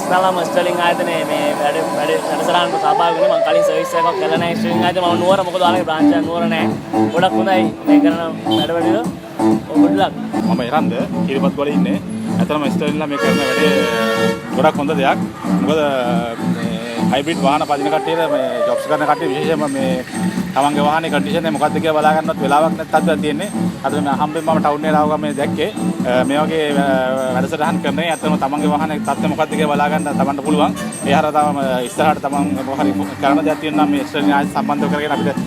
කෘෂ්ණාලම Stirling ආයතනයේ මේ වැඩසටහනට සහභාගී වුණේ. මම කලින් සර්විස් එකක් කළා නැහැ ස්ටර්ලින් ආයතනයේ. මම නුවර මොකද ඔයාලගේ බ්‍රාන්ච් එක නුවර නැහැ. ගොඩක් හොඳයි මේ කරන වැඩවලට. good luck. මම එරන්ද කිරිබත්ගොඩ ඉන්නේ. ඇත්තටම ස්ටර්ලින්ලා මේ කරන වැඩේ ගොඩක් හොඳ දෙයක්. මොකද හයිබ්‍රිඩ් වාහන පදින කට්ටියට මේ ජොබ්ස් කරන කට්ටිය විශේෂයෙන්ම මේ තමන්ගේ වාහනේ කන්ඩිෂන් එක මොකක්ද කියලා බලා ගන්නවත් වෙලාවක් නැත්තත් තියෙන්නේ. අද මේ හම්බෙන් මම ටවුන් එකට ආවම මේ දැක්කේ මේ වගේ වැඩසටහන් කරන්නේ. ඇත්තටම තමන්ගේ වාහනේ තත්ත්වය මොකක්ද කියලා බලා ගන්න තමන්ට පුළුවන්. ඒ හරහා තම ඉස්සරහට තමන් මොකක් හරි කරන දෙයක් තියෙනවා මේ ස්ටර්ලින් ආයතන සම්බන්ධව කරගෙන අපිට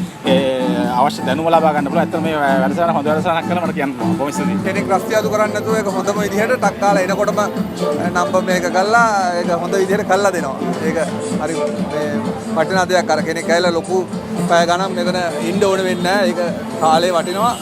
අවශ්‍ය දැනුම ලබා ගන්න පුළුවන්. ඇත්තටම මේ වැඩසටහන හොඳ වැඩසටහනක් කරලා මට කියන්න පුළුවන්. බොහොම ස්තුතියි. කෙනෙක් රස්තියාදු කරන්නේ නැතුව ඒක හොඳම විදිහට ටක් කාලා එනකොටම නම්බර් මේක කරලා ඒක හොඳ විදිහට කරලා දෙනවා. ඒක හරි මේ වටිනා දෙයක්. අර කෙනෙක් ඇවිල්ලා ලොකු පැය ගණන් මෙතන ඉන්න ඕන වෙන්නේ නැහැ. ඒක කාලේ වටිනවා.